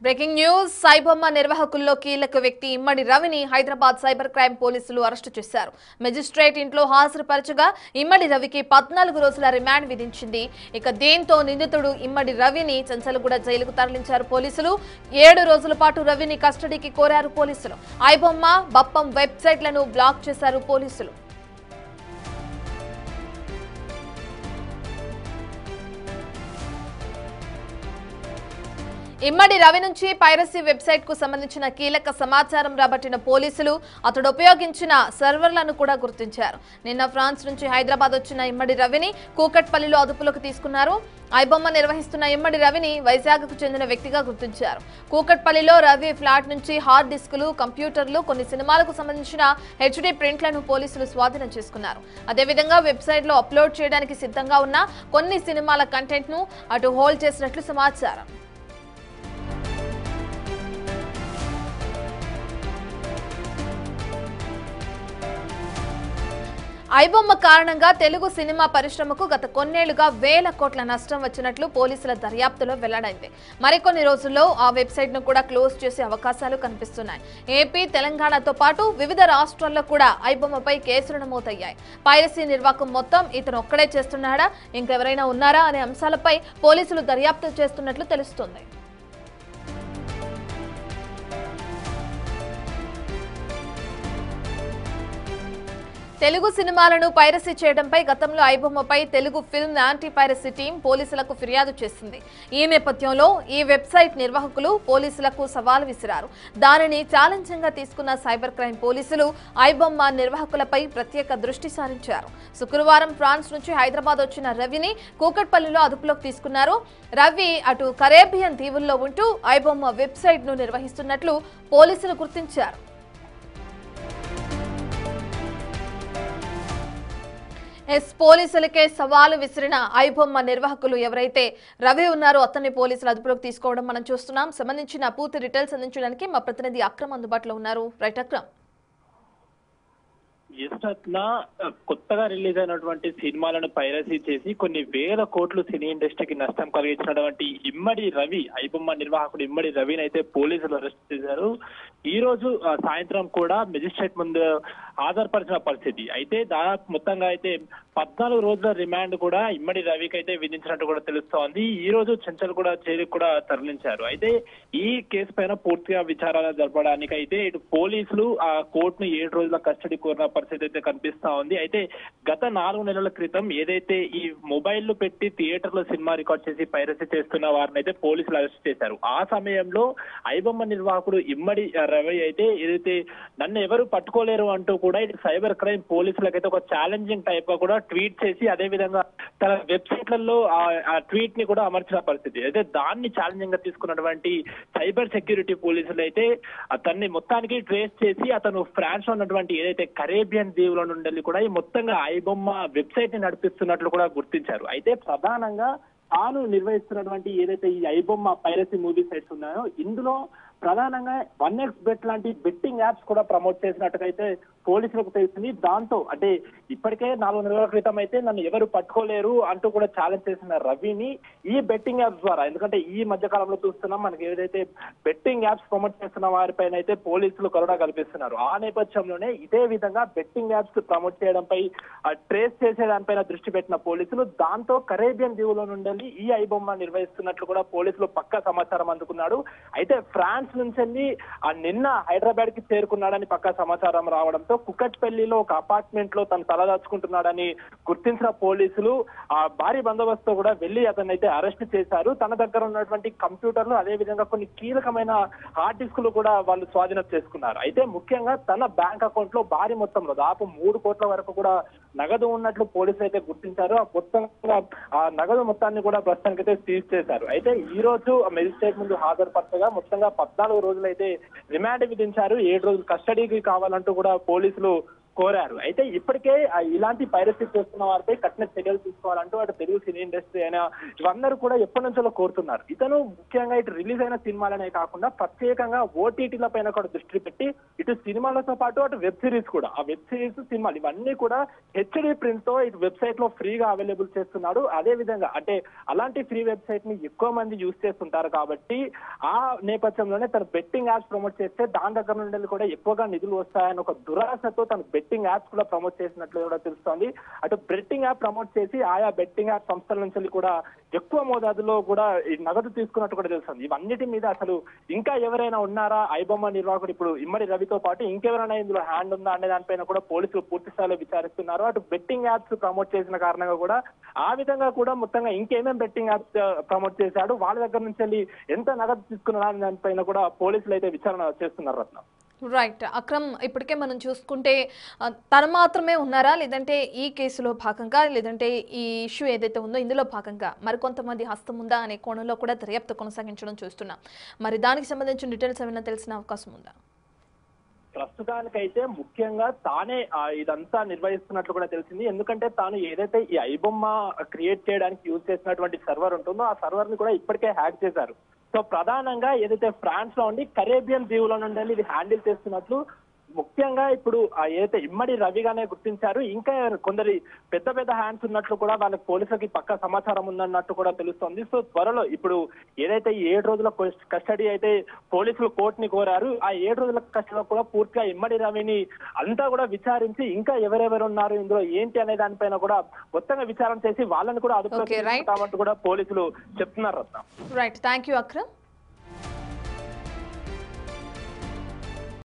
Breaking news సైబొమ్మ నిర్వాహకుల్లో కీలక వ్యక్తి ఇమ్మడి రవిని హైదరాబాద్ సైబర్ క్రైమ్ పోలీసులు అరెస్టు చేశారు. మెజిస్ట్రేట్ ఇంట్లో హాజరుపరచగా ఇమ్మడి రవికి 14 రోజుల రిమాండ్ విధించింది. ఇక దీంతో నిందితుడు ఇమ్మడి రవిని చంచలగూడ జైలుకు తరలించారు పోలీసులు. 7 రోజుల పాటు రవిని కస్టడీకి కోరారు పోలీసులు. ఐబొమ్మ బప్పం వెబ్సైట్లను బ్లాక్ చేశారు పోలీసులు. ఇమ్మడి రవి నుంచి పైరసీ వెబ్సైట్ కు సంబంధించిన కీలక సమాచారం రాబట్టిన పోలీసులు అతడు ఉపయోగించిన సర్వర్లను కూడా గుర్తించారు. నిన్న ఫ్రాన్స్ నుంచి హైదరాబాద్ వచ్చిన ఇమ్మడి రవిని కూకట్పల్లిలో అదుపులోకి తీసుకున్నారు. ఐబొమ్మ నిర్వహిస్తున్న ఇమ్మడి రవిని వైజాగ్కు చెందిన వ్యక్తిగా గుర్తించారు. కూకట్పల్లిలో రవి ఫ్లాట్ నుంచి హార్డ్ డిస్కులు, కంప్యూటర్లు, కొన్ని సినిమాలకు సంబంధించిన హెచ్డీ ప్రింట్లను పోలీసులు స్వాధీనం చేసుకున్నారు. అదేవిధంగా వెబ్సైట్లో అప్లోడ్ చేయడానికి సిద్ధంగా ఉన్న కొన్ని సినిమాల కంటెంట్ ను అటు హోల్డ్ చేసినట్లు సమాచారం. ఐబొమ్మ కారణంగా తెలుగు సినిమా పరిశ్రమకు గత కొన్నేళ్లుగా వేల కోట్ల నష్టం వచ్చినట్లు పోలీసుల దర్యాప్తులో వెల్లడైంది. మరికొన్ని రోజుల్లో ఆ వెబ్సైట్ ను కూడా క్లోజ్ చేసే అవకాశాలు కనిపిస్తున్నాయి. ఏపీ, తెలంగాణతో పాటు వివిధ రాష్ట్రాల్లో కూడా ఐబొమ్మపై కేసులు నమోదయ్యాయి. పైరసీ నిర్వాహకం మొత్తం ఇతను ఒక్కడే చేస్తున్నాడా, ఇంకెవరైనా ఉన్నారా అనే అంశాలపై పోలీసులు దర్యాప్తు చేస్తున్నట్లు తెలుస్తోంది. తెలుగు సినిమాలను పైరసీ చేయడంపై గతంలో ఐబొమ్మపై Telugu film anti piracy team పోలీసులకు ఫిర్యాదు చేసింది. ఈ నేపథ్యంలో ఈ వెబ్సైట్ నిర్వాహకులు పోలీసులకు సవాల్ విసిరారు. దానిని ఛాలెంజింగ్గా తీసుకున్న సైబర్ క్రైమ్ పోలీసులు ఐబొమ్మ నిర్వాహకులపై ప్రత్యేక దృష్టి సారించారు. శుక్రవారం ఫ్రాన్స్ నుంచి హైదరాబాద్ వచ్చిన రవిని కూకట్పల్లిలో అదుపులోకి తీసుకున్నారు. రవి అటు కరేబియన్ దీవుల్లో ఉంటూ ఐబొమ్మ వెబ్సైట్ ను నిర్వహిస్తున్నట్లు పోలీసులు గుర్తించారు. పోలీసులకే సవాలు విసిరిన ఐబొమ్మ నిర్వాహకులు ఎవరైతే రవి ఉన్నారో అతన్ని పోలీసులు అదుపులోకి తీసుకోవడం మనం చూస్తున్నాం. సంబంధించిన పూర్తి డీటెయిల్స్ అందించడానికి మా ప్రతినిధి అక్రమ్ అందుబాటులో ఉన్నారు. రైట్ అక్రమ్. కొత్తగా రిలీజ్ అయినటువంటి సినిమాలను పైరసీ చేసి కొన్ని వేల కోట్లు సినీ ఇండస్ట్రీకి నష్టం కలిగించినటువంటి ఇమ్మడి రవి, ఐబొమ్మ నిర్వాహకుడు ఇమ్మడి రవిని అయితే పోలీసులు అరెస్ట్ చేశారు. ఈ రోజు సాయంత్రం కూడా మెజిస్ట్రేట్ ముందు హాజరుపరిచిన పరిస్థితి. అయితే దాదాపు మొత్తంగా అయితే 14 రోజుల రిమాండ్ కూడా ఇమ్మడి రవికి అయితే విధించినట్టు కూడా తెలుస్తోంది. ఈ రోజు చంచల్గూడ జైలుకు కూడా తరలించారు. అయితే ఈ కేసు పైన పూర్తిగా విచారణ జరపడానికి అయితే ఇటు పోలీసులు ఆ కోర్టును 7 రోజుల కస్టడీ కోరిన పరిస్థితి అయితే కనిపిస్తా ఉంది. అయితే గత 4 నెలల క్రితం ఏదైతే ఈ మొబైల్ పెట్టి థియేటర్ లో సినిమా రికార్డ్ చేసి పైరసీ చేస్తున్న వారిని అయితే పోలీసులు అరెస్ట్ చేశారు. ఆ సమయంలో ఐబొమ్మ నిర్వాహకుడు ఇమ్మడి రవి అయితే ఏదైతే నన్ను ఎవరు పట్టుకోలేరు అంటూ కూడా ఇటు సైబర్ క్రైమ్ పోలీసులకైతే ఒక ఛాలెంజింగ్ టైప్ గా కూడా ట్వీట్ చేసి అదే విధంగా తన వెబ్సైట్లలో ఆ ట్వీట్ ని కూడా అమర్చిన పరిస్థితి. అయితే దాన్ని ఛాలెంజింగ్ గా తీసుకున్నటువంటి సైబర్ సెక్యూరిటీ పోలీసులు అయితే అతన్ని మొత్తానికి ట్రేస్ చేసి అతను ఫ్రాన్స్ లో ఉన్నటువంటి ఏదైతే కరేబియన్ దీవుల నుండి కూడా ఈ మొత్తంగా ఐబొమ్మ వెబ్సైట్ ని నడిపిస్తున్నట్లు కూడా గుర్తించారు. అయితే ప్రధానంగా తాను నిర్వహిస్తున్నటువంటి ఏదైతే ఈ ఐబొమ్మ పైరసీ మూవీ సైట్స్ ఉన్నాయో ఇందులో ప్రధానంగా 1xBet లాంటి బెట్టింగ్ యాప్స్ కూడా ప్రమోట్ చేసినట్టుగైతే పోలీసులకు తెలిసింది. దాంతో అంటే ఇప్పటికే 4 నెలల క్రితం అయితే నన్ను ఎవరు పట్టుకోలేరు అంటూ కూడా ఛాలెంజ్ చేసిన రవిని ఈ బెట్టింగ్ యాప్స్ ద్వారా, ఎందుకంటే ఈ మధ్య కాలంలో చూస్తున్నాం మనకి ఏదైతే బెట్టింగ్ యాప్స్ ప్రమోట్ చేస్తున్న వారిపైన అయితే పోలీసులు కరుణ కల్పిస్తున్నారు. ఆ నేపథ్యంలోనే ఇదే విధంగా బెట్టింగ్ యాప్స్ ప్రమోట్ చేయడంపై ట్రేస్ చేసే దానిపైన దృష్టి పెట్టిన పోలీసులు దాంతో కరేబియన్ దీవుల నుండి ఈ ఐబొమ్మ నిర్వహిస్తున్నట్లు కూడా పోలీసులు పక్కా సమాచారం అందుకున్నాడు. అయితే ఫ్రాన్స్ నుంచి నిన్న హైదరాబాద్ కి చేరుకున్నాడని పక్కా సమాచారం రావడంతో కుకట్పల్లిలో ఒక అపార్ట్మెంట్ లో తను తలదాచుకుంటున్నాడని గుర్తించిన పోలీసులు ఆ భారీ బందోబస్తు కూడా వెళ్లి అతన్ని అయితే అరెస్ట్ చేశారు. తన దగ్గర ఉన్నటువంటి కంప్యూటర్లు అదే విధంగా కొన్ని కీలకమైన హార్డ్ డిస్కులు కూడా వాళ్ళు స్వాధీనం చేసుకున్నారు. అయితే ముఖ్యంగా తన బ్యాంక్ అకౌంట్ లో భారీ మొత్తంలో దాదాపు 3 కోట్ల వరకు కూడా నగదు ఉన్నట్లు పోలీసులు అయితే గుర్తించారు. ఆ మొత్తంగా ఆ నగదు మొత్తాన్ని కూడా ప్రస్తుతానికి అయితే సీజ్ చేశారు. అయితే ఈ రోజు మెజిస్ట్రేట్ ముందు హాజరుపరచగా మొత్తంగా 14 రోజులు అయితే రిమాండ్ విధించారు. 7 రోజులు కస్టడీకి కావాలంటూ కూడా పోలీసులు కోరారు. అయితే ఇప్పటికే ఇలాంటి పైరసీ చేస్తున్న వారిపై కఠిన చర్యలు తీసుకోవాలంటూ అటు తెలుగు సినీ ఇండస్ట్రీ అయినా ఇవందరూ కూడా ఎప్పటి నుంచో కోరుతున్నారు. ఇతను ముఖ్యంగా ఇటు రిలీజ్ అయిన సినిమాలనే కాకుండా ప్రత్యేకంగా ఓటీటీల పైన కూడా దృష్టి పెట్టి ఇటు సినిమాలతో పాటు అటు వెబ్ సిరీస్ కూడా, ఆ వెబ్ సిరీస్ సినిమాలు ఇవన్నీ కూడా హెచ్డి ప్రింట్ తో ఇటు వెబ్సైట్ లో ఫ్రీగా అవైలబుల్ చేస్తున్నాడు. అదే విధంగా అంటే అలాంటి ఫ్రీ వెబ్సైట్ ని ఎక్కువ మంది యూజ్ చేస్తుంటారు కాబట్టి ఆ నేపథ్యంలోనే తను బెట్టింగ్ యాప్స్ ప్రమోట్ చేస్తే దాని దగ్గర నుండి కూడా ఎక్కువగా నిధులు వస్తాయని ఒక దురాశతో తను బెట్టింగ్ యాప్స్ కూడా ప్రమోట్ చేసినట్లు కూడా తెలుస్తోంది. అటు బెట్టింగ్ యాప్ ప్రమోట్ చేసి ఆయా బెట్టింగ్ యాప్ సంస్థల నుంచి కూడా ఎక్కువ మోతాదులో కూడా ఈ నగదు తీసుకున్నట్టు కూడా తెలుస్తుంది. ఇవన్నిటి మీద అసలు ఇంకా ఎవరైనా ఉన్నారా? ఐబొమ్మ నిర్వాహకుడు ఇప్పుడు ఇమ్మడి రవితో పాటు ఇంకెవరైనా ఇందులో హ్యాండ్ ఉందా అనే దానిపైన కూడా పోలీసులు పూర్తి స్థాయిలో విచారిస్తున్నారు. అటు బెట్టింగ్ యాప్స్ ప్రమోట్ చేసిన కారణంగా కూడా ఆ విధంగా కూడా మొత్తంగా ఇంకేమేం బెట్టింగ్ యాప్స్ ప్రమోట్ చేశాడు, వాళ్ళ దగ్గర నుంచి ఎంత నగదు తీసుకున్నారా అనే దానిపైన కూడా పోలీసులు అయితే విచారణ చేస్తున్నారు. రత్న రైట్ అక్రమ్, ఇప్పటికే మనం చూసుకుంటే తను మాత్రమే ఉన్నారా, లేదంటే ఈ కేసులో భాగంగా, లేదంటే ఈ ఇష్యూ ఏదైతే ఉందో ఇందులో భాగంగా మరికొంతమంది హస్తం ఉందా అనే కోణంలో కూడా దర్యాప్తు కొనసాగించడం చూస్తున్నాం. మరి దానికి సంబంధించిన డీటెయిల్స్ ఏమైనా తెలిసిన అవకాశం ఉందా? ప్రస్తుతానికైతే ముఖ్యంగా తానే ఇదంతా నిర్వహిస్తున్నట్లు కూడా తెలిసింది. ఎందుకంటే తాను ఏదైతే ఈ ఐబొమ్మ క్రియేట్ చేయడానికి యూజ్ చేసినటువంటి సర్వర్ ఉంటుందో ఆ సర్వర్ ని కూడా ఇప్పటికే హ్యాక్ చేశారు. సో ప్రధానంగా ఏదైతే ఫ్రాన్స్ లో ఉండి కరేబియన్ దీవుల నుండి ఇది హ్యాండిల్ చేస్తున్నట్లు ముఖ్యంగా ఇప్పుడు ఏదైతే ఇమ్మడి రవిగానే గుర్తించారు. ఇంకా కొందరి పెద్ద పెద్ద హ్యాండ్స్ ఉన్నట్లు కూడా వాళ్ళకి పోలీసులకి పక్కా సమాచారం ఉందన్నట్టు కూడా తెలుస్తోంది. సో త్వరలో ఇప్పుడు ఏదైతే ఈ 7 రోజుల కస్టడీ అయితే పోలీసులు కోర్టుని కోరారు, ఆ 7 రోజుల కస్టడీలో కూడా పూర్తిగా ఇమ్మడి రవిని అంతా కూడా విచారించి ఇంకా ఎవరెవరు ఉన్నారు ఇందులో ఏంటి అనే దానిపైన కూడా మొత్తంగా విచారణ చేసి వాళ్ళని కూడా అదుపులోకి తీసుకుంటామంటూ కూడా పోలీసులు చెప్తున్నారు. Right, thank you Akram.